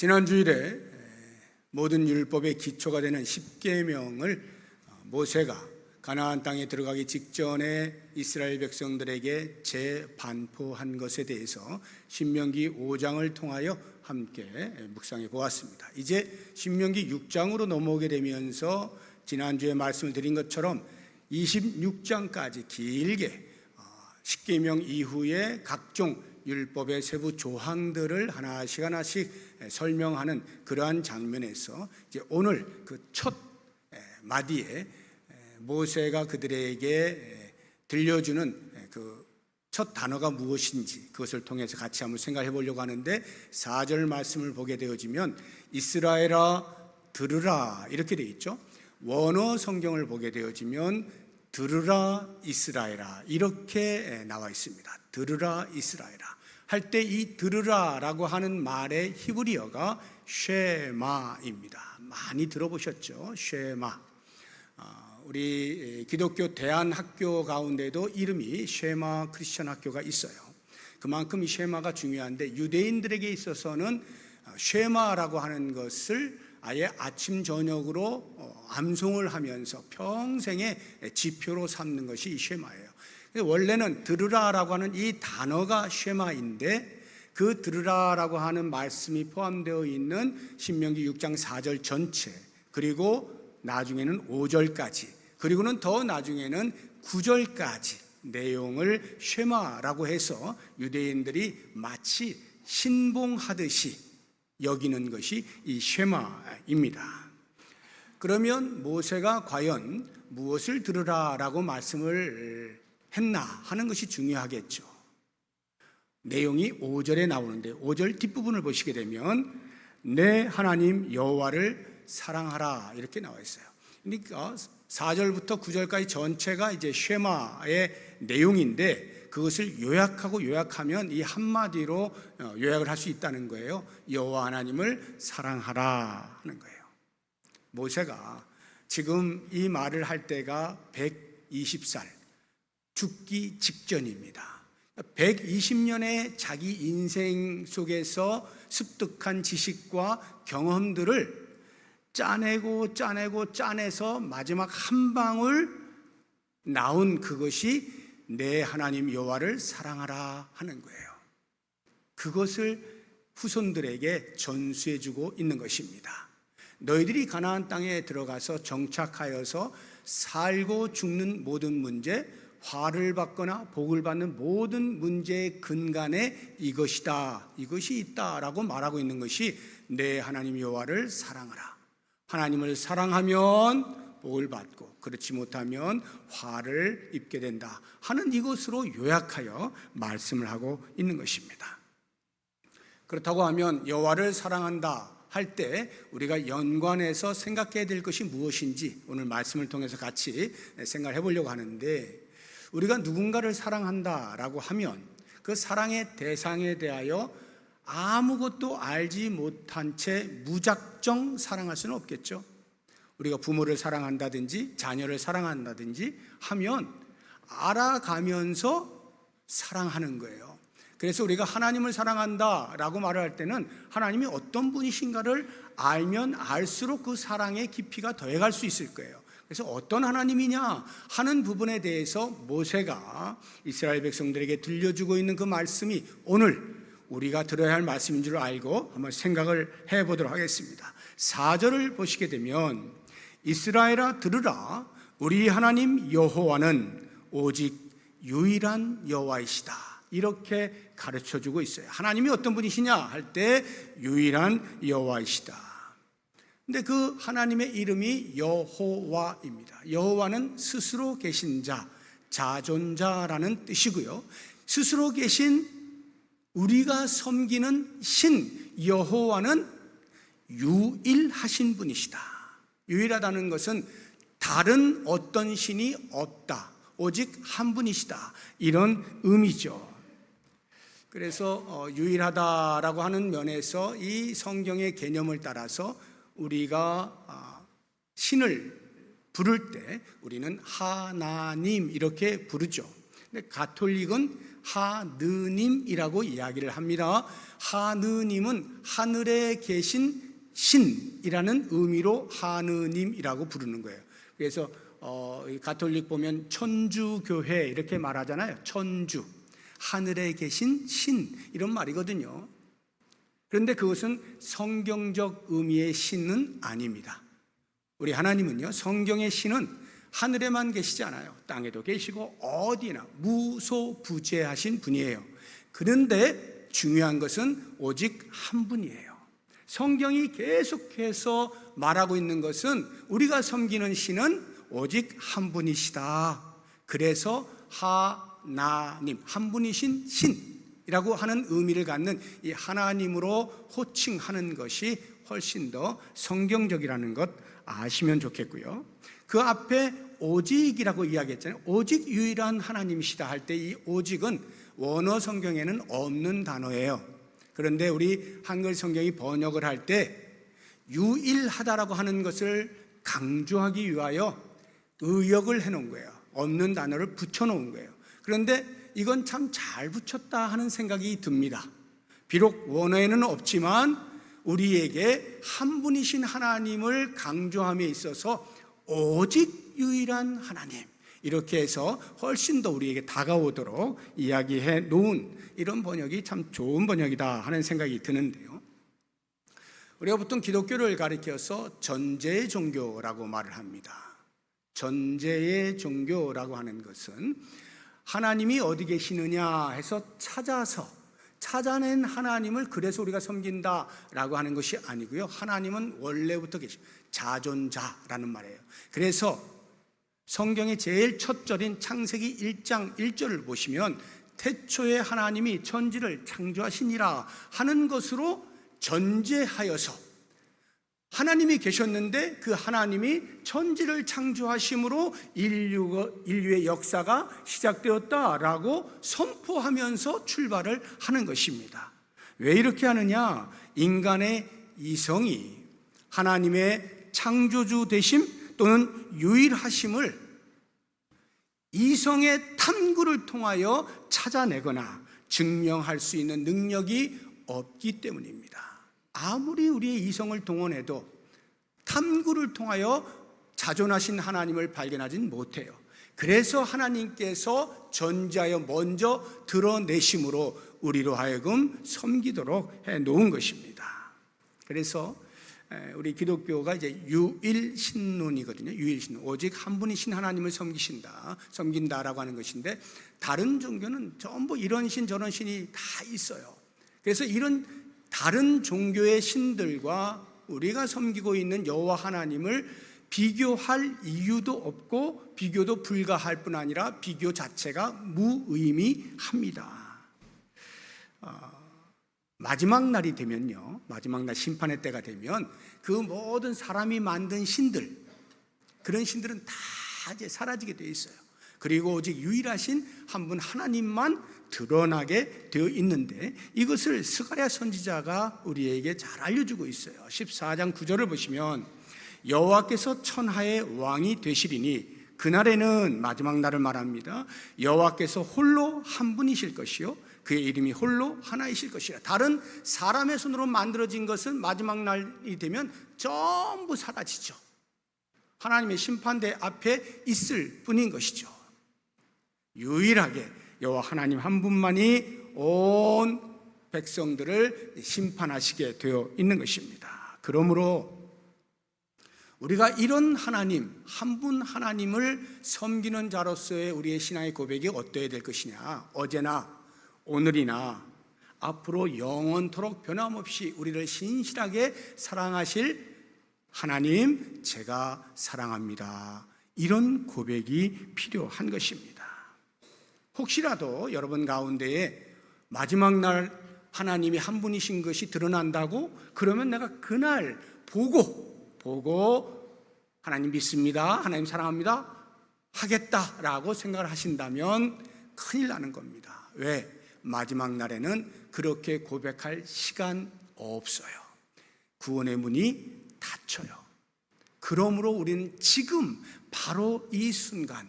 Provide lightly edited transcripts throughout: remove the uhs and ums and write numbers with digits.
지난 주일에 모든 율법의 기초가 되는 십계명을 모세가 가나안 땅에 들어가기 직전에 이스라엘 백성들에게 재반포한 것에 대해서 신명기 5장을 통하여 함께 묵상해 보았습니다. 이제 신명기 6장으로 넘어오게 되면서 지난주에 말씀을 드린 것처럼 26장까지 길게 십계명 이후에 각종 율법의 세부 조항들을 하나씩 설명하는 그러한 장면에서 이제 오늘 그 첫 마디에 모세가 그들에게 들려주는 그 첫 단어가 무엇인지 그것을 통해서 같이 한번 생각해 보려고 하는데 4절 말씀을 보게 되어지면 이스라엘아 들으라 이렇게 되어 있죠. 원어 성경을 보게 되어지면 들으라 이스라엘아 이렇게 나와 있습니다. 들으라 이스라엘아 할 때 이 들으라라고 하는 말의 히브리어가 쉐마입니다. 많이 들어보셨죠? 쉐마. 우리 기독교 대안학교 가운데도 이름이 쉐마 크리스천 학교가 있어요. 그만큼 이 쉐마가 중요한데 유대인들에게 있어서는 쉐마라고 하는 것을 아예 아침 저녁으로 암송을 하면서 평생의 지표로 삼는 것이 이 쉐마예요. 원래는 들으라라고 하는 이 단어가 쉐마인데 그 들으라라고 하는 말씀이 포함되어 있는 신명기 6장 4절 전체, 그리고 나중에는 5절까지, 그리고는 더 나중에는 9절까지 내용을 쉐마라고 해서 유대인들이 마치 신봉하듯이 여기는 것이 이 쉐마입니다. 그러면 모세가 과연 무엇을 들으라라고 말씀을 했나 하는 것이 중요하겠죠. 내용이 5절에 나오는데 5절 뒷부분을 보시게 되면 내 하나님 여호와를 사랑하라 이렇게 나와 있어요. 그러니까 4절부터 9절까지 전체가 이제 쉐마의 내용인데 그것을 요약하면 이 한마디로 요약을 할 수 있다는 거예요. 여호와 하나님을 사랑하라 하는 거예요. 모세가 지금 이 말을 할 때가 120살 죽기 직전입니다. 120년의 자기 인생 속에서 습득한 지식과 경험들을 짜내서 마지막 한 방울 나온 그것이 내 하나님 여호와를 사랑하라 하는 거예요. 그것을 후손들에게 전수해주고 있는 것입니다. 너희들이 가나안 땅에 들어가서 정착하여서 살고 죽는 모든 문제, 화를 받거나 복을 받는 모든 문제의 근간에 이것이다, 이것이 있다라고 말하고 있는 것이 내 하나님 여호와를 사랑하라. 하나님을 사랑하면 복을 받고 그렇지 못하면 화를 입게 된다 하는 이것으로 요약하여 말씀을 하고 있는 것입니다. 그렇다고 하면 여호와를 사랑한다 할 때 우리가 연관해서 생각해야 될 것이 무엇인지 오늘 말씀을 통해서 같이 생각해 보려고 하는데, 우리가 누군가를 사랑한다라고 하면 그 사랑의 대상에 대하여 아무것도 알지 못한 채 무작정 사랑할 수는 없겠죠. 우리가 부모를 사랑한다든지 자녀를 사랑한다든지 하면 알아가면서 사랑하는 거예요. 그래서 우리가 하나님을 사랑한다라고 말을 할 때는 하나님이 어떤 분이신가를 알면 알수록 그 사랑의 깊이가 더해갈 수 있을 거예요. 그래서 어떤 하나님이냐 하는 부분에 대해서 모세가 이스라엘 백성들에게 들려주고 있는 그 말씀이 오늘 우리가 들어야 할 말씀인 줄 알고 한번 생각을 해보도록 하겠습니다. 4절을 보시게 되면 이스라엘아 들으라 우리 하나님 여호와는 오직 유일한 여호와이시다 이렇게 가르쳐주고 있어요. 하나님이 어떤 분이시냐 할 때 유일한 여호와이시다. 근데 그 하나님의 이름이 여호와입니다. 여호와는 스스로 계신 자, 자존자라는 뜻이고요. 스스로 계신 우리가 섬기는 신 여호와는 유일하신 분이시다. 유일하다는 것은 다른 어떤 신이 없다, 오직 한 분이시다, 이런 의미죠. 그래서 유일하다라고 하는 면에서 이 성경의 개념을 따라서 우리가 신을 부를 때 우리는 하나님 이렇게 부르죠. 근데 가톨릭은 하느님이라고 이야기를 합니다. 하느님은 하늘에 계신 신이라는 의미로 하느님이라고 부르는 거예요. 그래서 가톨릭 보면 천주교회 이렇게 말하잖아요. 천주, 하늘에 계신 신, 이런 말이거든요. 그런데 그것은 성경적 의미의 신은 아닙니다. 우리 하나님은요, 성경의 신은 하늘에만 계시지 않아요. 땅에도 계시고 어디나 무소부재하신 분이에요. 그런데 중요한 것은 오직 한 분이에요. 성경이 계속해서 말하고 있는 것은 우리가 섬기는 신은 오직 한 분이시다. 그래서 하나님, 한 분이신 신이라고 하는 의미를 갖는 이 하나님으로 호칭하는 것이 훨씬 더 성경적이라는 것 아시면 좋겠고요. 그 앞에 오직이라고 이야기했잖아요. 오직 유일한 하나님이시다 할 때 이 오직은 원어 성경에는 없는 단어예요. 그런데 우리 한글 성경이 번역을 할 때 유일하다라고 하는 것을 강조하기 위하여 의역을 해놓은 거예요. 없는 단어를 붙여놓은 거예요. 그런데 이건 참 잘 붙였다 하는 생각이 듭니다. 비록 원어에는 없지만 우리에게 한 분이신 하나님을 강조함에 있어서 오직 유일한 하나님, 이렇게 해서 훨씬 더 우리에게 다가오도록 이야기해 놓은 이런 번역이 참 좋은 번역이다 하는 생각이 드는데요. 우리가 보통 기독교를 가리켜서 전제의 종교라고 말을 합니다. 전제의 종교라고 하는 것은 하나님이 어디 계시느냐 해서 찾아낸 하나님을 그래서 우리가 섬긴다라고 하는 것이 아니고요. 하나님은 원래부터 자존자라는 말이에요. 그래서 성경의 제일 첫 절인 창세기 1장 1절을 보시면 태초에 하나님이 천지를 창조하시니라 하는 것으로 전제하여서 하나님이 계셨는데 그 하나님이 천지를 창조하심으로 인류의 역사가 시작되었다라고 선포하면서 출발을 하는 것입니다. 왜 이렇게 하느냐? 인간의 이성이 하나님의 창조주 되심 또는 유일하심을 이성의 탐구를 통하여 찾아내거나 증명할 수 있는 능력이 없기 때문입니다. 아무리 우리의 이성을 동원해도 탐구를 통하여 자존하신 하나님을 발견하진 못해요. 그래서 하나님께서 전제하여 먼저 드러내심으로 우리로 하여금 섬기도록 해 놓은 것입니다. 그래서 우리 기독교가 이제 유일신론이거든요. 유일신론, 오직 한 분이신 하나님을 섬긴다라고 하는 것인데, 다른 종교는 전부 이런 신 저런 신이 다 있어요. 그래서 이런 다른 종교의 신들과 우리가 섬기고 있는 여호와 하나님을 비교할 이유도 없고 비교도 불가할 뿐 아니라 비교 자체가 무의미합니다. 마지막 날이 되면요, 마지막 날 심판의 때가 되면 그 모든 사람이 만든 신들, 그런 신들은 다 이제 사라지게 되어 있어요. 그리고 오직 유일하신 한 분 하나님만 드러나게 되어 있는데, 이것을 스가랴 선지자가 우리에게 잘 알려주고 있어요. 14장 9절을 보시면 여호와께서 천하의 왕이 되시리니 그날에는, 마지막 날을 말합니다, 여호와께서 홀로 한 분이실 것이요 그의 이름이 홀로 하나이실 것이라. 다른 사람의 손으로 만들어진 것은 마지막 날이 되면 전부 사라지죠. 하나님의 심판대 앞에 있을 뿐인 것이죠. 유일하게 여호와 하나님 한 분만이 온 백성들을 심판하시게 되어 있는 것입니다. 그러므로 우리가 이런 하나님, 한 분 하나님을 섬기는 자로서의 우리의 신앙의 고백이 어떠해야 될 것이냐? 어제나 오늘이나 앞으로 영원토록 변함없이 우리를 신실하게 사랑하실 하나님, 제가 사랑합니다. 이런 고백이 필요한 것입니다. 혹시라도 여러분 가운데에 마지막 날 하나님이 한 분이신 것이 드러난다고, 그러면 내가 그날 보고 하나님 믿습니다, 하나님 사랑합니다 하겠다라고 생각을 하신다면 큰일 나는 겁니다. 왜? 마지막 날에는 그렇게 고백할 시간 없어요. 구원의 문이 닫혀요. 그러므로 우리는 지금 바로 이 순간,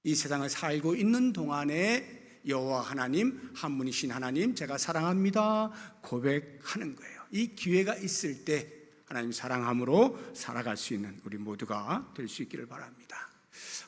이 세상을 살고 있는 동안에 여호와 하나님, 한 분이신 하나님 제가 사랑합니다 고백하는 거예요. 이 기회가 있을 때 하나님 사랑함으로 살아갈 수 있는 우리 모두가 될 수 있기를 바랍니다.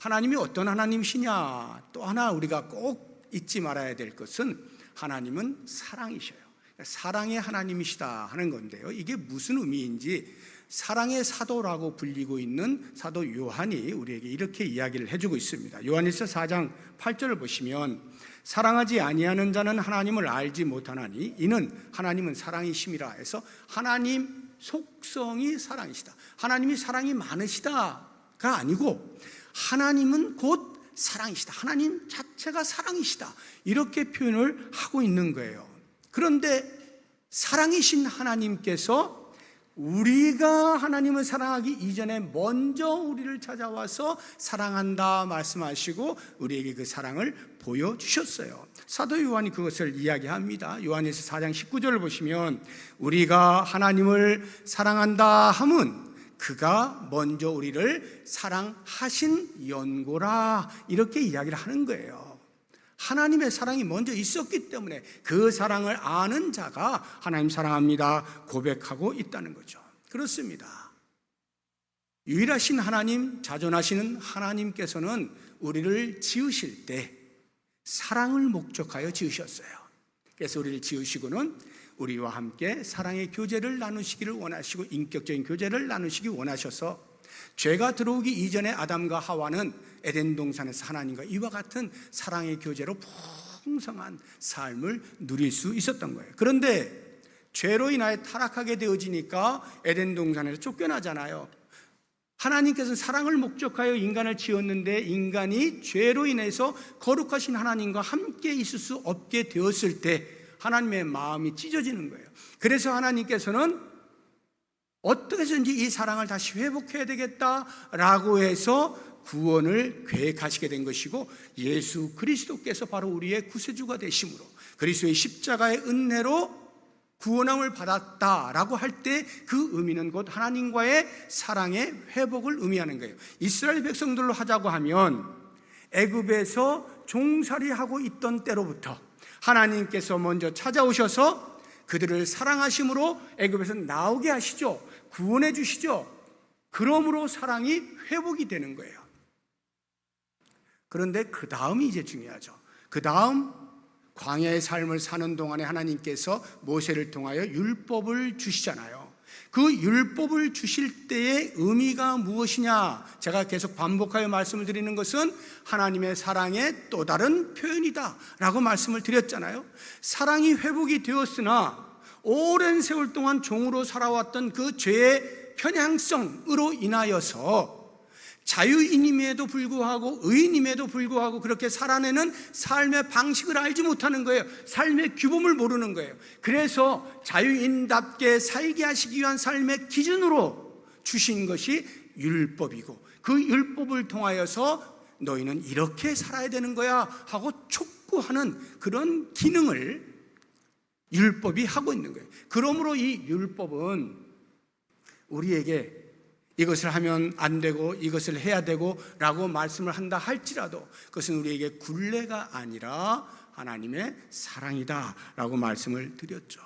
하나님이 어떤 하나님이시냐, 또 하나 우리가 꼭 잊지 말아야 될 것은 하나님은 사랑이셔요. 사랑의 하나님이시다 하는 건데요, 이게 무슨 의미인지 사랑의 사도라고 불리고 있는 사도 요한이 우리에게 이렇게 이야기를 해주고 있습니다. 요한일서 4장 8절을 보시면 사랑하지 아니하는 자는 하나님을 알지 못하나니 이는 하나님은 사랑이심이라 해서 하나님 속성이 사랑이시다, 하나님이 사랑이 많으시다가 아니고 하나님은 곧 사랑이시다, 하나님 자체가 사랑이시다, 이렇게 표현을 하고 있는 거예요. 그런데 사랑이신 하나님께서 우리가 하나님을 사랑하기 이전에 먼저 우리를 찾아와서 사랑한다 말씀하시고 우리에게 그 사랑을 보여주셨어요. 사도 요한이 그것을 이야기합니다. 요한일서 4장 19절을 보시면 우리가 하나님을 사랑한다 함은 그가 먼저 우리를 사랑하신 연고라, 이렇게 이야기를 하는 거예요. 하나님의 사랑이 먼저 있었기 때문에 그 사랑을 아는 자가 하나님 사랑합니다 고백하고 있다는 거죠. 그렇습니다. 유일하신 하나님, 자존하시는 하나님께서는 우리를 지으실 때 사랑을 목적하여 지으셨어요. 그래서 우리를 지으시고는 우리와 함께 사랑의 교제를 나누시기를 원하시고 인격적인 교제를 나누시기 원하셔서 죄가 들어오기 이전에 아담과 하와는 에덴 동산에서 하나님과 이와 같은 사랑의 교제로 풍성한 삶을 누릴 수 있었던 거예요. 그런데 죄로 인하여 타락하게 되어지니까 에덴 동산에서 쫓겨나잖아요. 하나님께서는 사랑을 목적하여 인간을 지었는데 인간이 죄로 인해서 거룩하신 하나님과 함께 있을 수 없게 되었을 때 하나님의 마음이 찢어지는 거예요. 그래서 하나님께서는 어떻게 해서든지 이 사랑을 다시 회복해야 되겠다라고 해서 구원을 계획하시게 된 것이고, 예수 그리스도께서 바로 우리의 구세주가 되심으로 그리스도의 십자가의 은혜로 구원함을 받았다라고 할 때 그 의미는 곧 하나님과의 사랑의 회복을 의미하는 거예요. 이스라엘 백성들로 하자고 하면 애굽에서 종살이하고 있던 때로부터 하나님께서 먼저 찾아오셔서 그들을 사랑하심으로 애굽에서 나오게 하시죠. 구원해 주시죠. 그러므로 사랑이 회복이 되는 거예요. 그런데 그 다음이 이제 중요하죠. 그 다음 광야의 삶을 사는 동안에 하나님께서 모세를 통하여 율법을 주시잖아요. 그 율법을 주실 때의 의미가 무엇이냐, 제가 계속 반복하여 말씀을 드리는 것은 하나님의 사랑의 또 다른 표현이다 라고 말씀을 드렸잖아요. 사랑이 회복이 되었으나 오랜 세월 동안 종으로 살아왔던 그 죄의 편향성으로 인하여서 자유인임에도 불구하고 의인임에도 불구하고 그렇게 살아내는 삶의 방식을 알지 못하는 거예요. 삶의 규범을 모르는 거예요. 그래서 자유인답게 살게 하시기 위한 삶의 기준으로 주신 것이 율법이고, 그 율법을 통하여서 너희는 이렇게 살아야 되는 거야 하고 촉구하는 그런 기능을 율법이 하고 있는 거예요. 그러므로 이 율법은 우리에게 이것을 하면 안 되고 이것을 해야 되고 라고 말씀을 한다 할지라도 그것은 우리에게 굴레가 아니라 하나님의 사랑이다 라고 말씀을 드렸죠.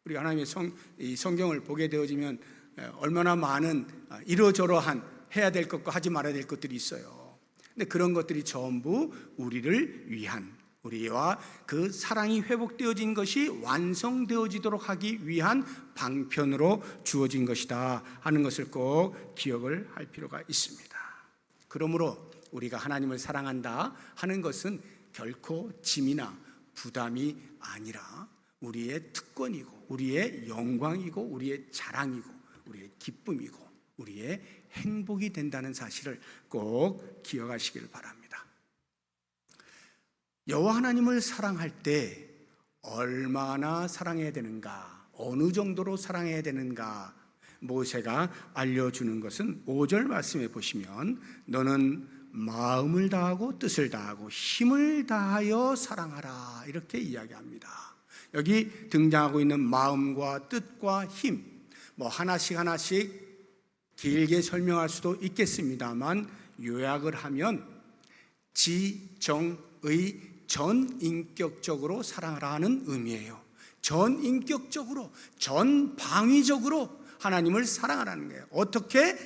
우리가 하나님의 성경을 보게 되어지면 얼마나 많은 이러저러한 해야 될 것과 하지 말아야 될 것들이 있어요. 근데 그런 것들이 전부 우리를 위한, 우리와 그 사랑이 회복되어진 것이 완성되어지도록 하기 위한 방편으로 주어진 것이다 하는 것을 꼭 기억을 할 필요가 있습니다. 그러므로 우리가 하나님을 사랑한다 하는 것은 결코 짐이나 부담이 아니라 우리의 특권이고 우리의 영광이고 우리의 자랑이고 우리의 기쁨이고 우리의 행복이 된다는 사실을 꼭 기억하시길 바랍니다. 여호와 하나님을 사랑할 때 얼마나 사랑해야 되는가, 어느 정도로 사랑해야 되는가, 모세가 알려주는 것은 5절 말씀에 보시면 너는 마음을 다하고 뜻을 다하고 힘을 다하여 사랑하라 이렇게 이야기합니다. 여기 등장하고 있는 마음과 뜻과 힘, 하나씩 길게 설명할 수도 있겠습니다만 요약을 하면 지정의 전인격적으로 사랑하라는 의미예요. 전인격적으로, 전방위적으로 하나님을 사랑하라는 거예요. 어떻게?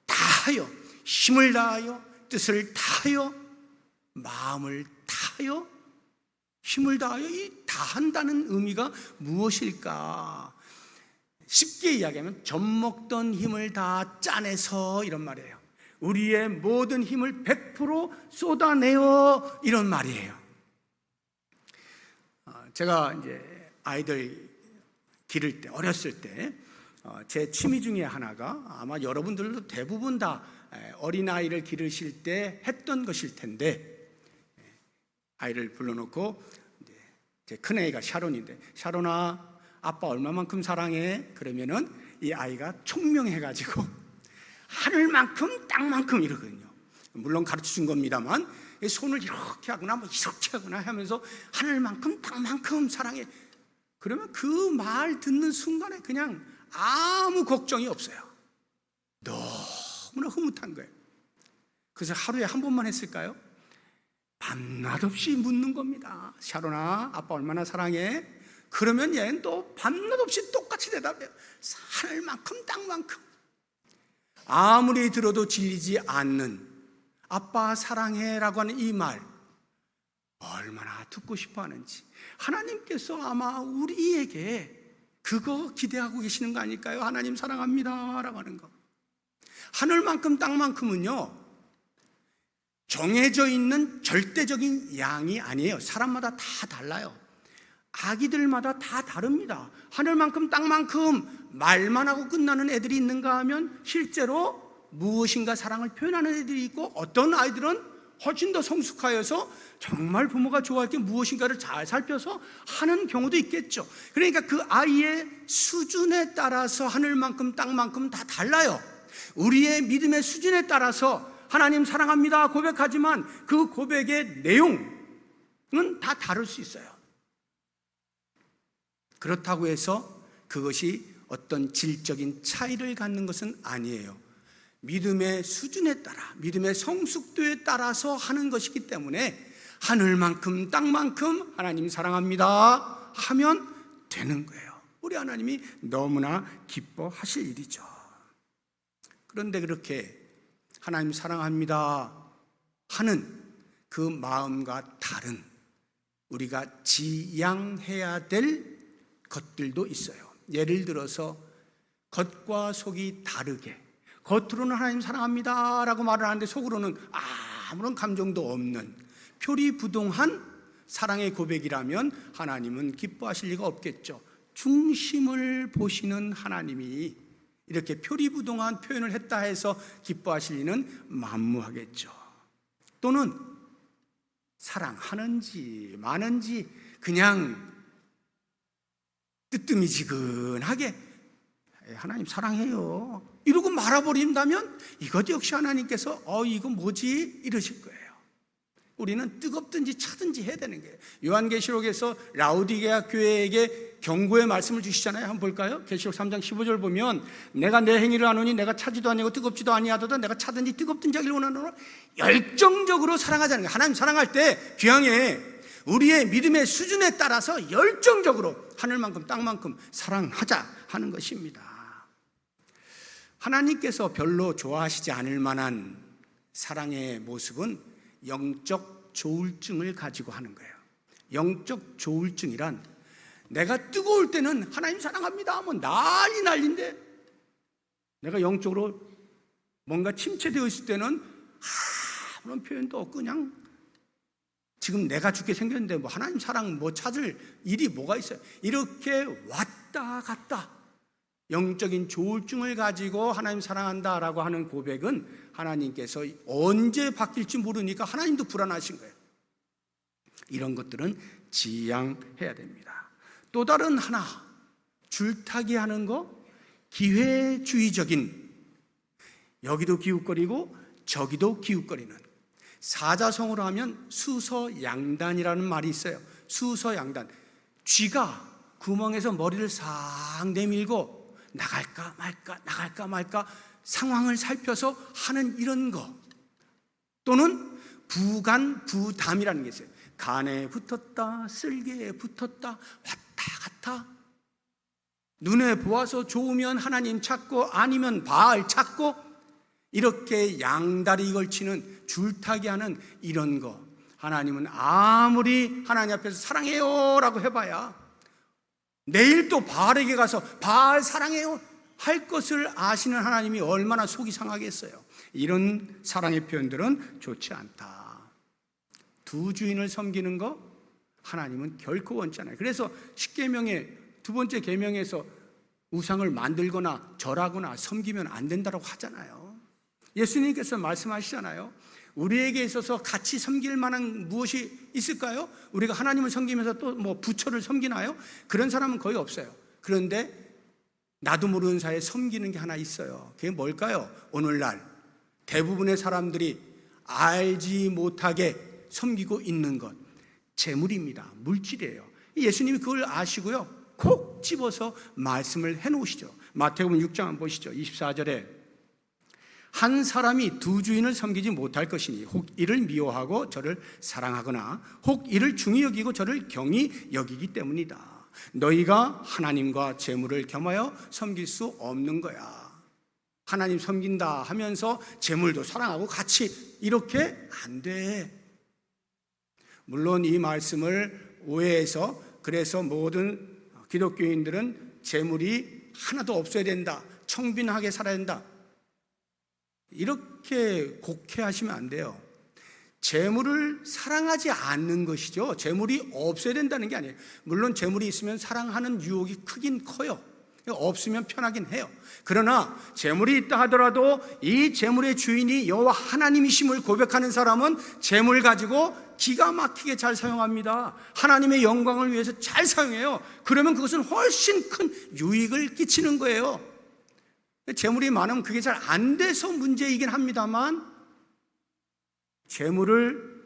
다하여, 힘을 다하여, 뜻을 다하여, 마음을 다하여, 힘을 다하여. 이 다한다는 의미가 무엇일까? 쉽게 이야기하면 젖먹던 힘을 다 짜내서 이런 말이에요. 우리의 모든 힘을 100% 쏟아내어, 이런 말이에요. 제가 이제 아이들 기를 때, 어렸을 때 제 취미 중에 하나가, 아마 여러분들도 대부분 다 어린아이를 기르실 때 했던 것일 텐데, 아이를 불러놓고, 제 큰애가 샤론인데, 샤론아, 아빠 얼마만큼 사랑해? 그러면은 이 아이가 총명해가지고 하늘만큼 땅만큼 이러거든요. 물론 가르쳐준 겁니다만, 손을 이렇게 하거나 뭐 이렇게 하거나 하면서 하늘만큼 땅만큼 사랑해. 그러면 그 말 듣는 순간에 그냥 아무 걱정이 없어요. 너무나 흐뭇한 거예요. 그래서 하루에 한 번만 했을까요? 밤낮 없이 묻는 겁니다. 샤론아, 아빠 얼마나 사랑해? 그러면 얘는 또 밤낮 없이 똑같이 대답해요. 하늘만큼 땅만큼. 아무리 들어도 질리지 않는 아빠 사랑해라고 하는 이 말, 얼마나 듣고 싶어 하는지. 하나님께서 아마 우리에게 그거 기대하고 계시는 거 아닐까요? 하나님 사랑합니다 라고 하는 거. 하늘만큼 땅만큼은요, 정해져 있는 절대적인 양이 아니에요. 사람마다 다 달라요. 아기들마다 다 다릅니다. 하늘만큼 땅만큼 말만 하고 끝나는 애들이 있는가 하면 실제로 무엇인가 사랑을 표현하는 애들이 있고, 어떤 아이들은 훨씬 더 성숙하여서 정말 부모가 좋아할 게 무엇인가를 잘 살펴서 하는 경우도 있겠죠. 그러니까 그 아이의 수준에 따라서 하늘만큼 땅만큼 다 달라요. 우리의 믿음의 수준에 따라서 하나님 사랑합니다 고백하지만 그 고백의 내용은 다 다를 수 있어요. 그렇다고 해서 그것이 어떤 질적인 차이를 갖는 것은 아니에요. 믿음의 수준에 따라, 믿음의 성숙도에 따라서 하는 것이기 때문에 하늘만큼 땅만큼 하나님 사랑합니다 하면 되는 거예요. 우리 하나님이 너무나 기뻐하실 일이죠. 그런데 그렇게 하나님 사랑합니다 하는 그 마음과 다른, 우리가 지양해야 될 것들도 있어요. 예를 들어서 겉과 속이 다르게, 겉으로는 하나님 사랑합니다 라고 말을 하는데 속으로는 아무런 감정도 없는 표리부동한 사랑의 고백이라면 하나님은 기뻐하실 리가 없겠죠. 중심을 보시는 하나님이 이렇게 표리부동한 표현을 했다 해서 기뻐하실 리는 만무하겠죠. 또는 사랑하는지 마는지 그냥 뜨뜨미지근하게 하나님 사랑해요 이러고 말아버린다면 이것 역시 하나님께서 이거 뭐지? 이러실 거예요. 우리는 뜨겁든지 차든지 해야 되는 거예요. 요한계시록에서 라우디게아 교회에게 경고의 말씀을 주시잖아요. 한번 볼까요? 계시록 3장 15절 보면, 내가 내 행위를 아노니 내가 차지도 아니하고 뜨겁지도 아니하도다. 내가 차든지 뜨겁든지 하기를 원하노라. 열정적으로 사랑하자는 거예요. 하나님 사랑할 때 귀향에 우리의 믿음의 수준에 따라서 열정적으로 하늘만큼 땅만큼 사랑하자 하는 것입니다. 하나님께서 별로 좋아하시지 않을 만한 사랑의 모습은 영적 조울증을 가지고 하는 거예요. 영적 조울증이란, 내가 뜨거울 때는 하나님 사랑합니다 하면 난리인데, 내가 영적으로 뭔가 침체되어 있을 때는 아무런 표현도 없고 그냥 지금 내가 죽게 생겼는데 뭐 하나님 사랑 뭐 찾을 일이 뭐가 있어요. 이렇게 왔다 갔다 영적인 조울증을 가지고 하나님 사랑한다라고 하는 고백은 하나님께서 언제 바뀔지 모르니까 하나님도 불안하신 거예요. 이런 것들은 지양해야 됩니다. 또 다른 하나, 줄타기 하는 거, 기회주의적인, 여기도 기웃거리고 저기도 기웃거리는, 사자성어로 하면 수서양단이라는 말이 있어요. 수서양단, 쥐가 구멍에서 머리를 싹 내밀고 나갈까 말까 나갈까 말까 상황을 살펴서 하는 이런 거, 또는 부간, 부담이라는 게 있어요. 간에 붙었다, 쓸개에 붙었다, 왔다 갔다. 눈에 보아서 좋으면 하나님 찾고 아니면 바알 찾고, 이렇게 양다리 걸치는 줄타기 하는 이런 거, 하나님은 아무리 하나님 앞에서 사랑해요 라고 해봐야 내일 또 바알에게 가서 바알 사랑해요 할 것을 아시는 하나님이 얼마나 속이 상하겠어요. 이런 사랑의 표현들은 좋지 않다. 두 주인을 섬기는 거 하나님은 결코 원치 않아요. 그래서 십계명의 두 번째 계명에서 우상을 만들거나 절하거나 섬기면 안 된다고 하잖아요. 예수님께서 말씀하시잖아요. 우리에게 있어서 같이 섬길 만한 무엇이 있을까요? 우리가 하나님을 섬기면서 또 뭐 부처를 섬기나요? 그런 사람은 거의 없어요. 그런데 나도 모르는 사이에 섬기는 게 하나 있어요. 그게 뭘까요? 오늘날 대부분의 사람들이 알지 못하게 섬기고 있는 것, 재물입니다. 물질이에요. 예수님이 그걸 아시고요, 콕 집어서 말씀을 해놓으시죠. 마태복음 6장 한번 보시죠. 24절에 한 사람이 두 주인을 섬기지 못할 것이니 혹 이를 미워하고 저를 사랑하거나 혹 이를 중히 여기고 저를 경히 여기기 때문이다. 너희가 하나님과 재물을 겸하여 섬길 수 없는 거야. 하나님 섬긴다 하면서 재물도 사랑하고 같이 이렇게 안 돼. 물론 이 말씀을 오해해서 그래서 모든 기독교인들은 재물이 하나도 없어야 된다, 청빈하게 살아야 된다, 이렇게 곡해하시면 안 돼요. 재물을 사랑하지 않는 것이죠. 재물이 없어야 된다는 게 아니에요. 물론 재물이 있으면 사랑하는 유혹이 크긴 커요. 없으면 편하긴 해요. 그러나 재물이 있다 하더라도 이 재물의 주인이 여호와 하나님이심을 고백하는 사람은 재물 가지고 기가 막히게 잘 사용합니다. 하나님의 영광을 위해서 잘 사용해요. 그러면 그것은 훨씬 큰 유익을 끼치는 거예요. 재물이 많으면 그게 잘 안 돼서 문제이긴 합니다만, 재물을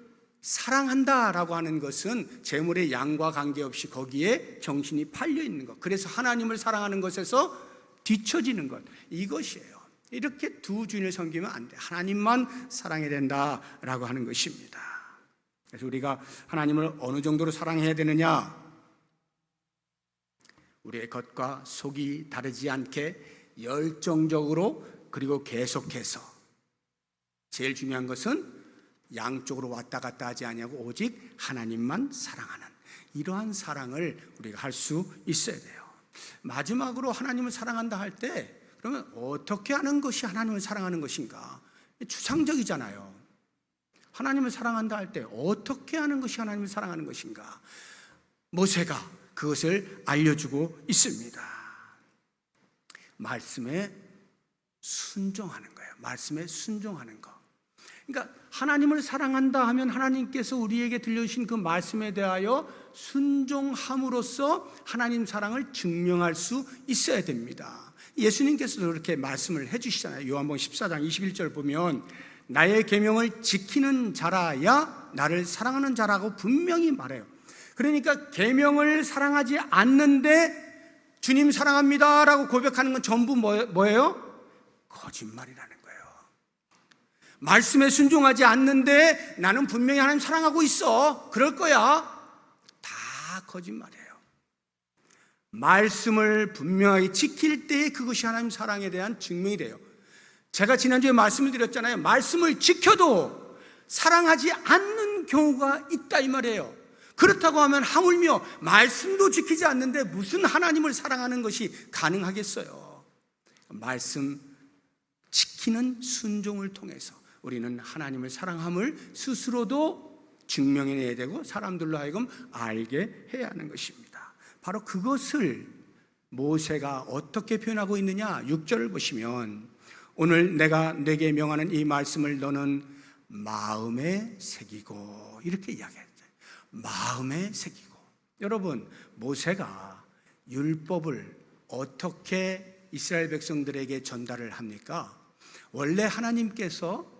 사랑한다라고 하는 것은 재물의 양과 관계없이 거기에 정신이 팔려 있는 것, 그래서 하나님을 사랑하는 것에서 뒤처지는 것, 이것이에요. 이렇게 두 주인을 섬기면 안 돼. 하나님만 사랑해야 된다라고 하는 것입니다. 그래서 우리가 하나님을 어느 정도로 사랑해야 되느냐? 우리의 겉과 속이 다르지 않게 열정적으로, 그리고 계속해서, 제일 중요한 것은 양쪽으로 왔다 갔다 하지 아니하고 오직 하나님만 사랑하는 이러한 사랑을 우리가 할 수 있어야 돼요. 마지막으로 하나님을 사랑한다 할 때 그러면 어떻게 하는 것이 하나님을 사랑하는 것인가? 추상적이잖아요. 하나님을 사랑한다 할 때 어떻게 하는 것이 하나님을 사랑하는 것인가? 모세가 그것을 알려주고 있습니다. 말씀에 순종하는 거예요. 말씀에 순종하는 거. 그러니까 하나님을 사랑한다 하면 하나님께서 우리에게 들려주신 그 말씀에 대하여 순종함으로써 하나님 사랑을 증명할 수 있어야 됩니다. 예수님께서도 그렇게 말씀을 해주시잖아요. 요한복음 14장 21절 보면 나의 계명을 지키는 자라야 나를 사랑하는 자라고 분명히 말해요. 그러니까 계명을 사랑하지 않는데 주님 사랑합니다 라고 고백하는 건 전부 뭐예요? 거짓말이라는 거예요. 말씀에 순종하지 않는데 나는 분명히 하나님 사랑하고 있어, 그럴 거야, 다 거짓말이에요. 말씀을 분명하게 지킬 때 그것이 하나님 사랑에 대한 증명이 돼요. 제가 지난주에 말씀을 드렸잖아요. 말씀을 지켜도 사랑하지 않는 경우가 있다 이 말이에요. 그렇다고 하면 하물며 말씀도 지키지 않는데 무슨 하나님을 사랑하는 것이 가능하겠어요? 말씀 지키는 순종을 통해서 우리는 하나님을 사랑함을 스스로도 증명해내야 되고 사람들로 하여금 알게 해야 하는 것입니다. 바로 그것을 모세가 어떻게 표현하고 있느냐? 6절을 보시면 오늘 내가 네게 명하는 이 말씀을 너는 마음에 새기고, 이렇게 이야기했어요. 마음에 새기고. 여러분, 모세가 율법을 어떻게 이스라엘 백성들에게 전달을 합니까? 원래 하나님께서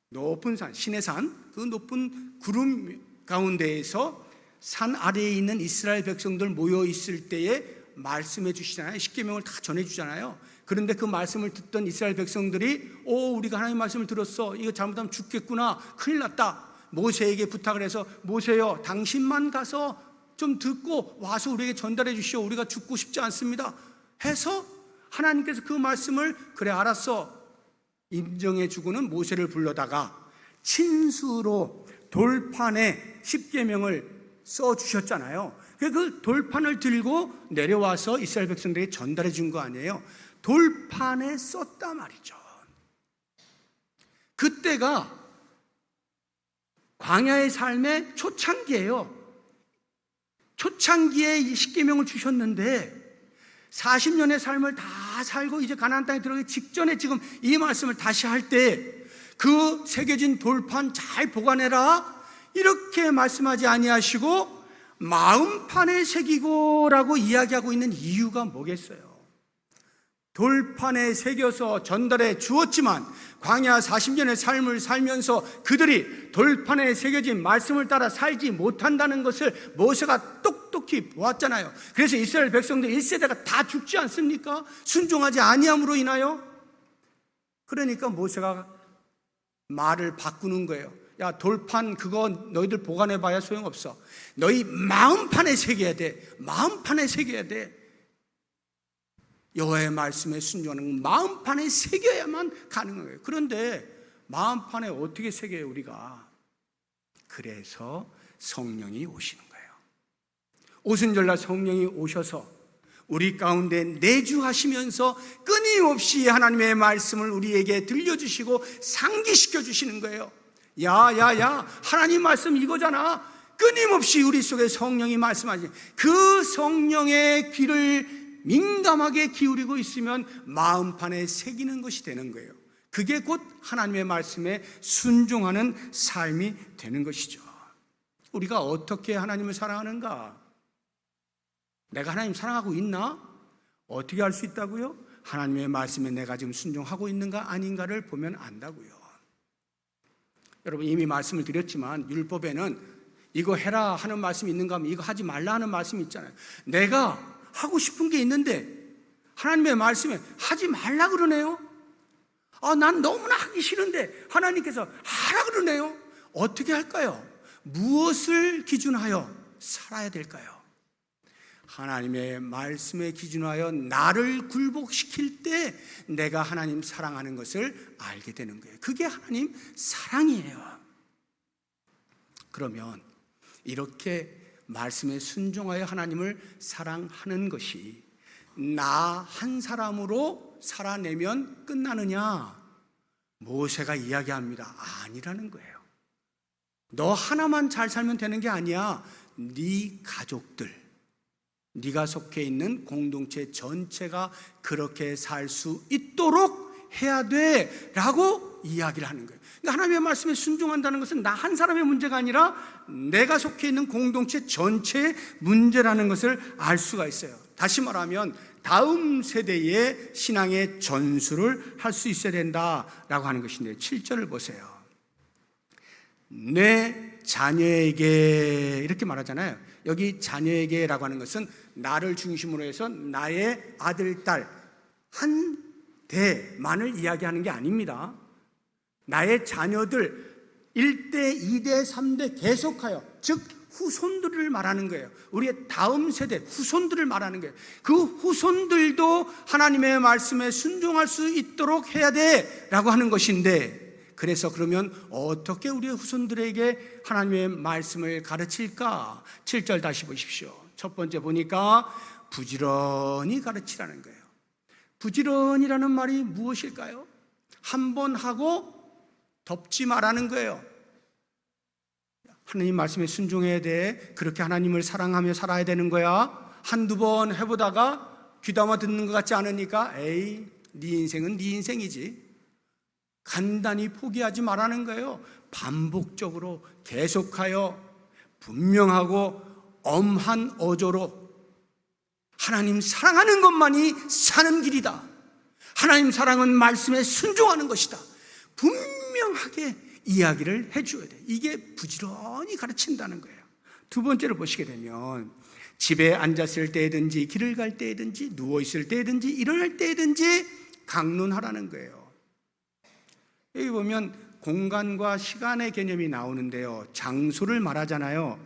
높은 산, 시내산, 그 높은 구름 가운데에서 산 아래에 있는 이스라엘 백성들 모여 있을 때에 말씀해 주시잖아요. 십계명을 다 전해 주잖아요. 그런데 그 말씀을 듣던 이스라엘 백성들이 우리가 하나님 말씀을 들었어. 이거 잘못하면 죽겠구나. 큰일 났다. 모세에게 부탁을 해서 모세여 당신만 가서 좀 듣고 와서 우리에게 전달해 주시오. 우리가 죽고 싶지 않습니다. 해서 하나님께서 그 말씀을 그래 알았어 인정해 주고는 모세를 불러다가 친수로 돌판에 십계명을 써 주셨잖아요. 그 돌판을 들고 내려와서 이스라엘 백성들에게 전달해 준 거 아니에요. 돌판에 썼단 말이죠. 그때가 광야의 삶의 초창기예요. 초창기에 이 십계명을 주셨는데 40년의 삶을 다 살고 이제 가나안 땅에 들어가기 직전에 지금 이 말씀을 다시 할 때 그 새겨진 돌판 잘 보관해라 이렇게 말씀하지 아니하시고 마음판에 새기고라고 이야기하고 있는 이유가 뭐겠어요? 돌판에 새겨서 전달해 주었지만 광야 40년의 삶을 살면서 그들이 돌판에 새겨진 말씀을 따라 살지 못한다는 것을 모세가 똑똑히 보았잖아요. 그래서 이스라엘 백성들 1세대가 다 죽지 않습니까? 순종하지 아니함으로 인하여. 그러니까 모세가 말을 바꾸는 거예요. 야, 돌판 그거 너희들 보관해 봐야 소용없어. 너희 마음판에 새겨야 돼. 마음판에 새겨야 돼. 여호와의 말씀에 순종하는 건 마음판에 새겨야만 가능한 거예요. 그런데 마음판에 어떻게 새겨요 우리가? 그래서 성령이 오시는 거예요. 오순절날 성령이 오셔서 우리 가운데 내주하시면서 끊임없이 하나님의 말씀을 우리에게 들려주시고 상기시켜 주시는 거예요. 야야야 하나님 말씀 이거잖아. 끊임없이 우리 속에 성령이 말씀하시 그 성령의 귀를 민감하게 기울이고 있으면 마음판에 새기는 것이 되는 거예요. 그게 곧 하나님의 말씀에 순종하는 삶이 되는 것이죠. 우리가 어떻게 하나님을 사랑하는가? 내가 하나님 사랑하고 있나? 어떻게 알 수 있다고요? 하나님의 말씀에 내가 지금 순종하고 있는가 아닌가를 보면 안다고요. 여러분 이미 말씀을 드렸지만 율법에는 이거 해라 하는 말씀이 있는가 하면 이거 하지 말라 하는 말씀이 있잖아요. 내가 하고 싶은 게 있는데 하나님의 말씀에 하지 말라 그러네요. 난 너무나 하기 싫은데 하나님께서 하라 그러네요. 어떻게 할까요? 무엇을 기준하여 살아야 될까요? 하나님의 말씀에 기준하여 나를 굴복시킬 때 내가 하나님 사랑하는 것을 알게 되는 거예요. 그게 하나님 사랑이에요. 그러면 이렇게 말씀에 순종하여 하나님을 사랑하는 것이 나 한 사람으로 살아내면 끝나느냐? 모세가 이야기합니다. 아니라는 거예요. 너 하나만 잘 살면 되는 게 아니야. 네 가족들, 네가 속해 있는 공동체 전체가 그렇게 살 수 있도록 해야 돼 라고 이야기를 하는 거예요. 그러니까 하나님의 말씀에 순종한다는 것은 나 한 사람의 문제가 아니라 내가 속해 있는 공동체 전체의 문제라는 것을 알 수가 있어요. 다시 말하면 다음 세대의 신앙의 전수를 할 수 있어야 된다라고 하는 것인데 7절을 보세요. 내 자녀에게 이렇게 말하잖아요. 여기 자녀에게라고 하는 것은 나를 중심으로 해서 나의 아들, 딸 한 대만을 이야기하는 게 아닙니다. 나의 자녀들 1대, 2대, 3대 계속하여 즉 후손들을 말하는 거예요. 우리의 다음 세대 후손들을 말하는 거예요. 그 후손들도 하나님의 말씀에 순종할 수 있도록 해야 돼라고 하는 것인데 그래서 그러면 어떻게 우리의 후손들에게 하나님의 말씀을 가르칠까? 7절 다시 보십시오. 첫 번째 보니까 부지런히 가르치라는 거예요. 부지런이라는 말이 무엇일까요? 한 번 하고 덮지 말라는 거예요. 하나님 말씀에 순종해야 돼. 그렇게 하나님을 사랑하며 살아야 되는 거야. 한두 번 해보다가 귀담아 듣는 것 같지 않으니까 에이, 네 인생은 네 인생이지. 간단히 포기하지 말라는 거예요. 반복적으로 계속하여 분명하고 엄한 어조로 하나님 사랑하는 것만이 사는 길이다. 하나님 사랑은 말씀에 순종하는 것이다. 분명하게 이야기를 해줘야 돼. 이게 부지런히 가르친다는 거예요. 두 번째로 보시게 되면 집에 앉았을 때든지 길을 갈 때든지 누워있을 때든지 일어날 때든지 강론하라는 거예요. 여기 보면 공간과 시간의 개념이 나오는데요, 장소를 말하잖아요.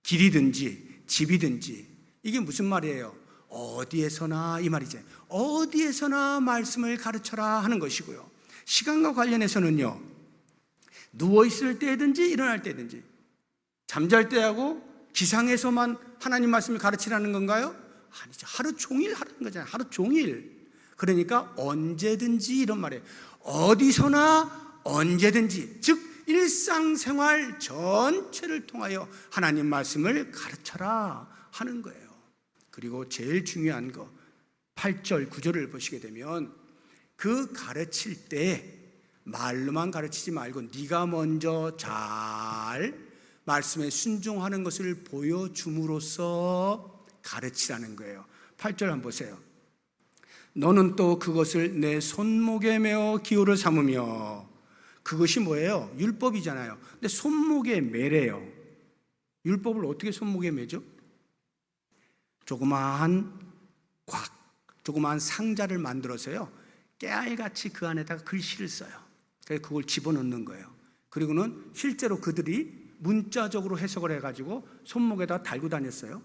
길이든지 집이든지. 이게 무슨 말이에요? 어디에서나, 이 말이죠. 어디에서나 말씀을 가르쳐라 하는 것이고요. 시간과 관련해서는요, 누워있을 때든지 일어날 때든지. 잠잘 때하고 기상에서만 하나님 말씀을 가르치라는 건가요? 아니죠. 하루 종일 하라는 거잖아요. 하루 종일. 그러니까 언제든지 이런 말이에요. 어디서나 언제든지, 즉 일상생활 전체를 통하여 하나님 말씀을 가르쳐라 하는 거예요. 그리고 제일 중요한 거 8절 9절을 보시게 되면 그 가르칠 때 말로만 가르치지 말고 네가 먼저 잘 말씀에 순종하는 것을 보여줌으로써 가르치라는 거예요. 8절 한번 보세요. 너는 또 그것을 내 손목에 메어 기호를 삼으며. 그것이 뭐예요? 율법이잖아요. 근데 손목에 매래요. 율법을 어떻게 손목에 매죠? 조그마한 상자를 만들어서요, 깨알같이 그 안에다가 글씨를 써요. 그래서 그걸 집어넣는 거예요. 그리고는 실제로 그들이 문자적으로 해석을 해가지고 손목에다 달고 다녔어요.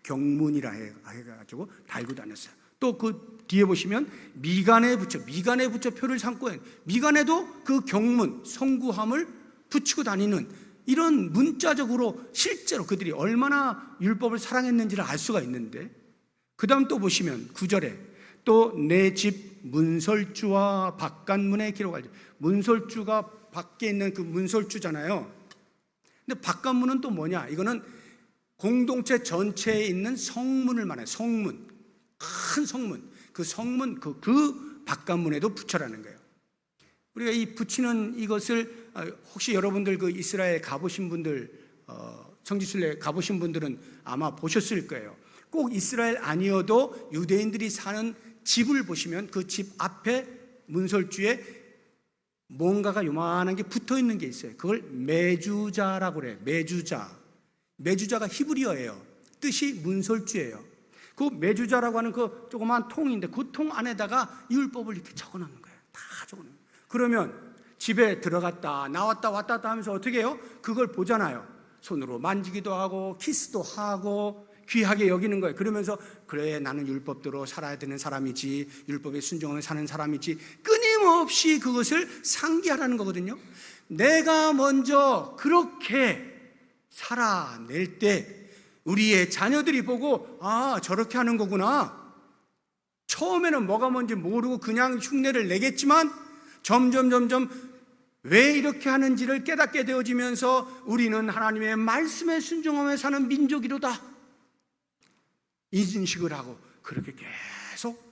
경문이라 해가지고 달고 다녔어요. 또 그 뒤에 보시면 미간에 붙여 표를 삼고, 미간에도 그 경문, 성구함을 붙이고 다니는, 이런 문자적으로 실제로 그들이 얼마나 율법을 사랑했는지를 알 수가 있는데, 그 다음 또 보시면 9절에 또 내 집 문설주와 바깥문에 기록하지. 문설주가 밖에 있는 그 문설주잖아요. 근데 바깥문은 또 뭐냐? 이거는 공동체 전체에 있는 성문을 말해요. 성문, 큰 성문. 그 성문, 그 바깥문에도 붙여라는 거예요. 우리가 이 붙이는 이것을, 혹시 여러분들 그 이스라엘 가보신 분들, 성지순례 가보신 분들은 아마 보셨을 거예요. 꼭 이스라엘 아니어도 유대인들이 사는 집을 보시면 그 집 앞에 문설주에 뭔가가 요만한 게 붙어 있는 게 있어요. 그걸 메주자라고 그래요. 메주자가 히브리어예요. 뜻이 문설주예요. 그 메주자라고 하는 그 조그만 통인데 그 통 안에다가 율법을 이렇게 적어 놓는 거예요. 다 적어 놓는 거예요. 그러면 집에 들어갔다 나왔다 왔다 갔다 하면서 어떻게 해요? 그걸 보잖아요. 손으로 만지기도 하고 키스도 하고 귀하게 여기는 거예요. 그러면서 그래, 나는 율법대로 살아야 되는 사람이지, 율법에 순종하는 사는 사람이지, 끊임없이 그것을 상기하라는 거거든요. 내가 먼저 그렇게 살아낼 때 우리의 자녀들이 보고, 아, 저렇게 하는 거구나. 처음에는 뭐가 뭔지 모르고 그냥 흉내를 내겠지만 점점 왜 이렇게 하는지를 깨닫게 되어지면서 우리는 하나님의 말씀에 순종하며 사는 민족이로다, 인식을 하고, 그렇게 계속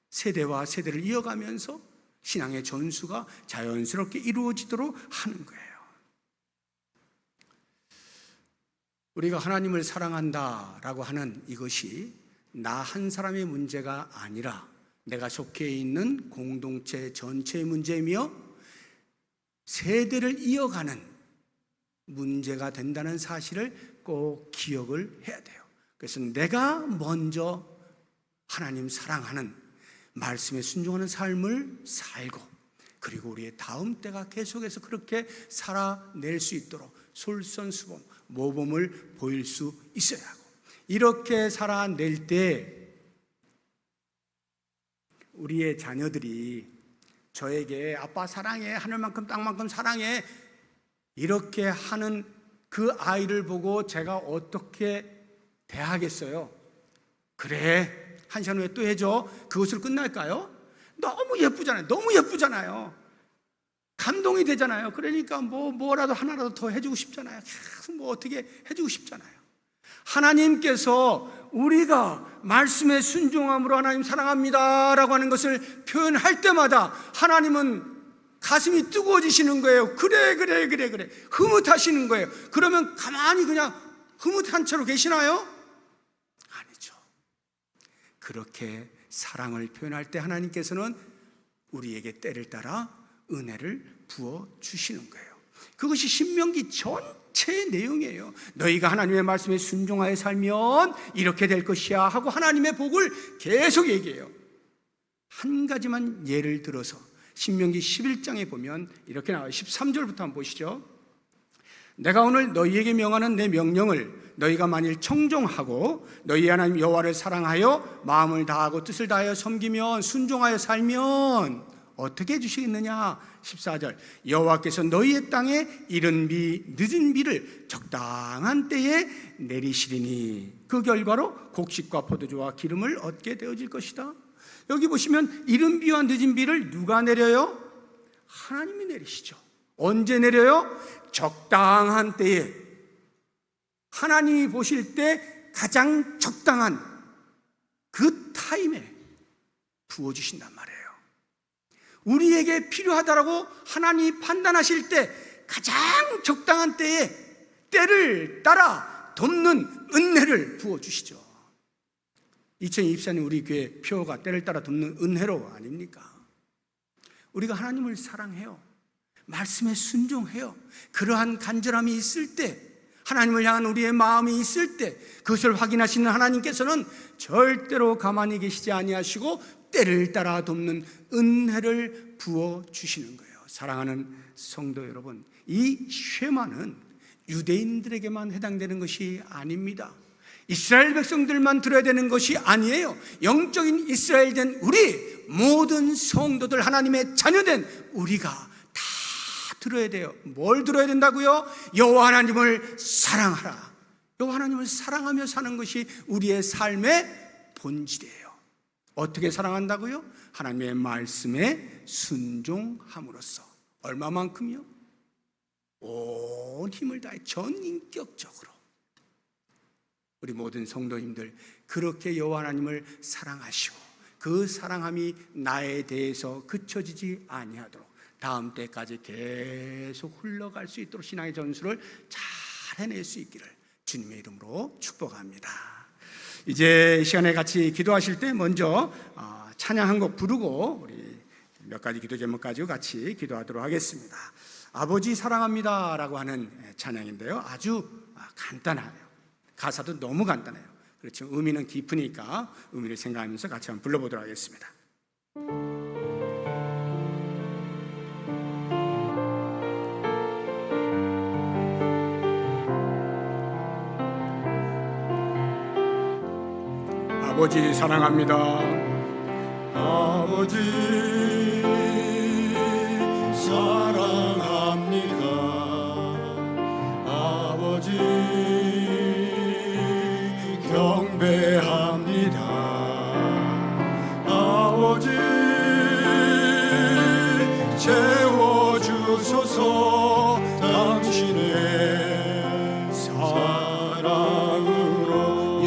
세대와 세대를 이어가면서 신앙의 전수가 자연스럽게 이루어지도록 하는 거예요. 우리가 하나님을 사랑한다라고 하는 이것이 나 한 사람의 문제가 아니라 내가 속해 있는 공동체 전체의 문제이며 세대를 이어가는 문제가 된다는 사실을 꼭 기억을 해야 돼요. 그래서 내가 먼저 하나님 사랑하는, 말씀에 순종하는 삶을 살고, 그리고 우리의 다음 때가 계속해서 그렇게 살아낼 수 있도록 솔선수범, 모범을 보일 수 있어야 하고, 이렇게 살아낼 때 우리의 자녀들이 저에게 아빠 사랑해, 하늘만큼 땅만큼 사랑해, 이렇게 하는 그 아이를 보고 제가 어떻게 대하겠어요? 그래, 한 시간 후에 또 해줘. 그것으로 끝날까요? 너무 예쁘잖아요. 감동이 되잖아요. 그러니까 뭐라도 하나라도 더 해주고 싶잖아요. 계속 어떻게 해주고 싶잖아요. 하나님께서 우리가 말씀에 순종함으로 하나님 사랑합니다라고 하는 것을 표현할 때마다 하나님은 가슴이 뜨거워지시는 거예요. 그래 흐뭇하시는 거예요. 그러면 가만히 그냥 흐뭇한 채로 계시나요? 아니죠. 그렇게 사랑을 표현할 때 하나님께서는 우리에게 때를 따라 은혜를 부어 주시는 거예요. 그것이 신명기 전체의 내용이에요. 너희가 하나님의 말씀에 순종하여 살면 이렇게 될 것이야 하고 하나님의 복을 계속 얘기해요. 한 가지만 예를 들어서 신명기 11장에 보면 이렇게 나와요. 13절부터 한번 보시죠. 내가 오늘 너희에게 명하는 내 명령을 너희가 만일 청종하고 너희 하나님 여호와를 사랑하여 마음을 다하고 뜻을 다하여 섬기면 순종하여 살면 어떻게 해주시겠느냐. 14절 여호와께서 너희의 땅에 이른 비 늦은 비를 적당한 때에 내리시리니 그 결과로 곡식과 포도주와 기름을 얻게 되어질 것이다. 여기 보시면 이른 비와 늦은 비를 누가 내려요? 하나님이 내리시죠. 언제 내려요? 적당한 때에, 하나님이 보실 때 가장 적당한 그 타임에 부어주신단 말이에요. 우리에게 필요하다라고 하나님이 판단하실 때 가장 적당한 때에 때를 따라 돕는 은혜를 부어주시죠. 2024년 우리 교회 표가 때를 따라 돕는 은혜로 아닙니까? 우리가 하나님을 사랑해요. 말씀에 순종해요. 그러한 간절함이 있을 때, 하나님을 향한 우리의 마음이 있을 때 그것을 확인하시는 하나님께서는 절대로 가만히 계시지 아니하시고 때를 따라 돕는 은혜를 부어주시는 거예요. 사랑하는 성도 여러분, 이 쉐마는 유대인들에게만 해당되는 것이 아닙니다. 이스라엘 백성들만 들어야 되는 것이 아니에요. 영적인 이스라엘 된 우리 모든 성도들, 하나님의 자녀된 우리가 다 들어야 돼요. 뭘 들어야 된다고요? 여호와 하나님을 사랑하라. 여호와 하나님을 사랑하며 사는 것이 우리의 삶의 본질이에요. 어떻게 사랑한다고요? 하나님의 말씀에 순종함으로써. 얼마만큼요? 온 힘을 다해 전인격적으로. 우리 모든 성도님들 그렇게 여호와 하나님을 사랑하시고 그 사랑함이 나에 대해서 그쳐지지 아니하도록 다음 때까지 계속 흘러갈 수 있도록 신앙의 전술을 잘 해낼 수 있기를 주님의 이름으로 축복합니다. 이제 이 시간에 같이 기도하실 때 먼저 찬양 한 곡 부르고 우리 몇 가지 기도 제목 가지고 같이 기도하도록 하겠습니다. 아버지 사랑합니다 라고 하는 찬양인데요, 아주 간단해요. 가사도 너무 간단해요. 그렇지만 의미는 깊으니까 의미를 생각하면서 같이 한번 불러보도록 하겠습니다. 아버지 사랑합니다. 아버지 사랑합니다. 아버지 경배합니다. 아버지 채워주소서. 당신의 사랑으로.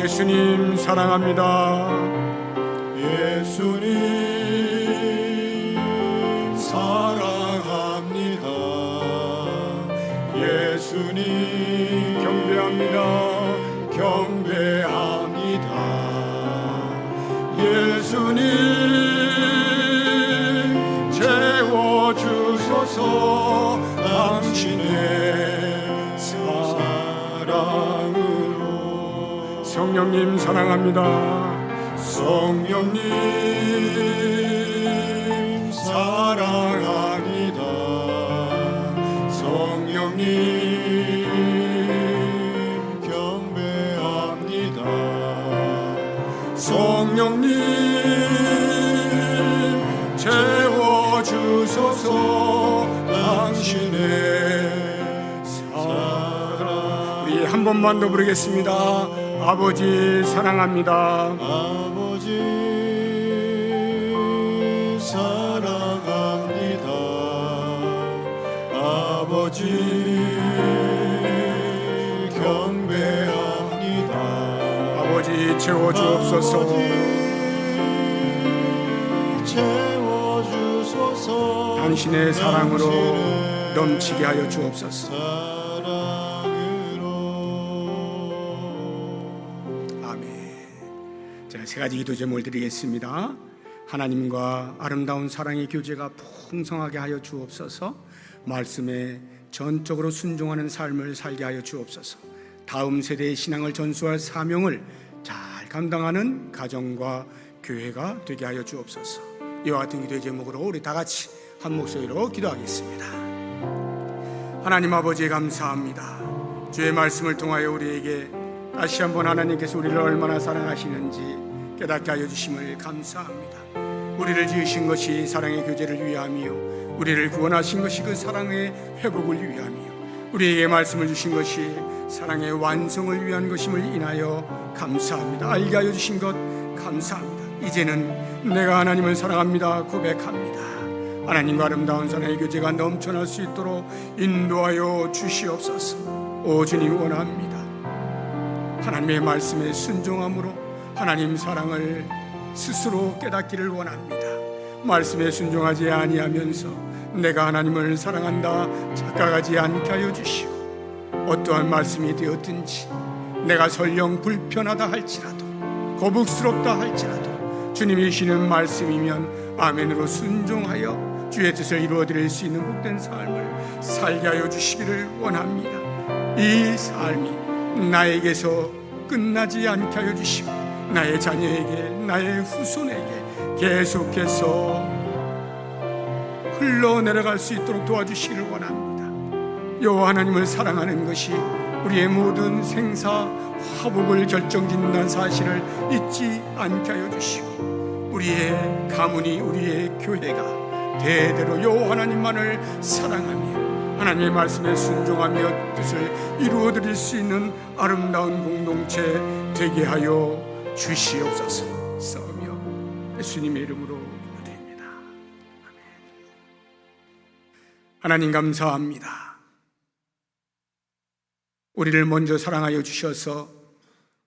예수님 사랑합니다. 예수님 사랑합니다. 예수님 경배합니다. 경배합니다. 예수님 채워주소서. 당신의 사랑으로. 성령님 사랑합니다. 성령님 사랑합니다. 성령님 경배합니다. 성령님 채워주소서. 당신의 사랑. 우리 한 번만 더 부르겠습니다. 아버지 사랑합니다. 아버지 사랑합니다. 아버지 경배합니다. 아버지 채워주옵소서. 채워주소서. 당신의 사랑으로 넘치게 하여 주옵소서. 세 가지 기도 제목을 드리겠습니다. 하나님과 아름다운 사랑의 교제가 풍성하게 하여 주옵소서. 말씀에 전적으로 순종하는 삶을 살게 하여 주옵소서. 다음 세대의 신앙을 전수할 사명을 잘 감당하는 가정과 교회가 되게 하여 주옵소서. 이와 같은 기도의 제목으로 우리 다 같이 한 목소리로 기도하겠습니다. 하나님 아버지 감사합니다. 주의 말씀을 통하여 우리에게 다시 한번 하나님께서 우리를 얼마나 사랑하시는지 깨닫게 하여 주심을 감사합니다. 우리를 지으신 것이 사랑의 교제를 위함이요 우리를 구원하신 것이 그 사랑의 회복을 위함이요 우리에게 말씀을 주신 것이 사랑의 완성을 위한 것임을 인하여 감사합니다. 알게 하여 주신 것 감사합니다. 이제는 내가 하나님을 사랑합니다 고백합니다. 하나님과 아름다운 사랑의 교제가 넘쳐날 수 있도록 인도하여 주시옵소서. 오 주님 원합니다. 하나님의 말씀에 순종함으로 하나님 사랑을 스스로 깨닫기를 원합니다. 말씀에 순종하지 아니하면서 내가 하나님을 사랑한다 착각하지 않게 하여 주시고 어떠한 말씀이 되었든지 내가 설령 불편하다 할지라도 거북스럽다 할지라도 주님이 주시는 말씀이면 아멘으로 순종하여 주의 뜻을 이루어드릴 수 있는 복된 삶을 살게 하여 주시기를 원합니다. 이 삶이 나에게서 끝나지 않게 하여 주시고 나의 자녀에게 나의 후손에게 계속해서 흘러내려갈 수 있도록 도와주시기를 원합니다. 여호와 하나님을 사랑하는 것이 우리의 모든 생사 화복을 결정짓는 사실을 잊지 않게 하여 주시고 우리의 가문이 우리의 교회가 대대로 여호와 하나님만을 사랑하며 하나님의 말씀에 순종하며 뜻을 이루어드릴 수 있는 아름다운 공동체 되게 하여 주시옵소서. 싸우며 예수님의 이름으로 기도드립니다. 아멘. 하나님 감사합니다. 우리를 먼저 사랑하여 주셔서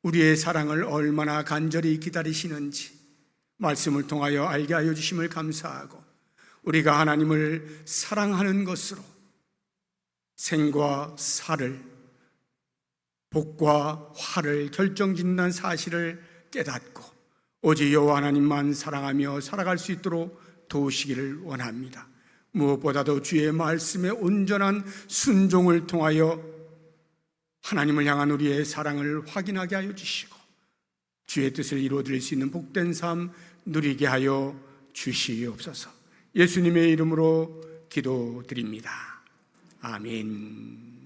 우리의 사랑을 얼마나 간절히 기다리시는지 말씀을 통하여 알게 하여 주심을 감사하고 우리가 하나님을 사랑하는 것으로 생과 사를 복과 화를 결정짓는 사실을 깨닫고 오직 여호와 하나님만 사랑하며 살아갈 수 있도록 도우시기를 원합니다. 무엇보다도 주의 말씀에 온전한 순종을 통하여 하나님을 향한 우리의 사랑을 확인하게 하여 주시고 주의 뜻을 이루어드릴 수 있는 복된 삶 누리게 하여 주시옵소서. 예수님의 이름으로 기도드립니다. 아멘.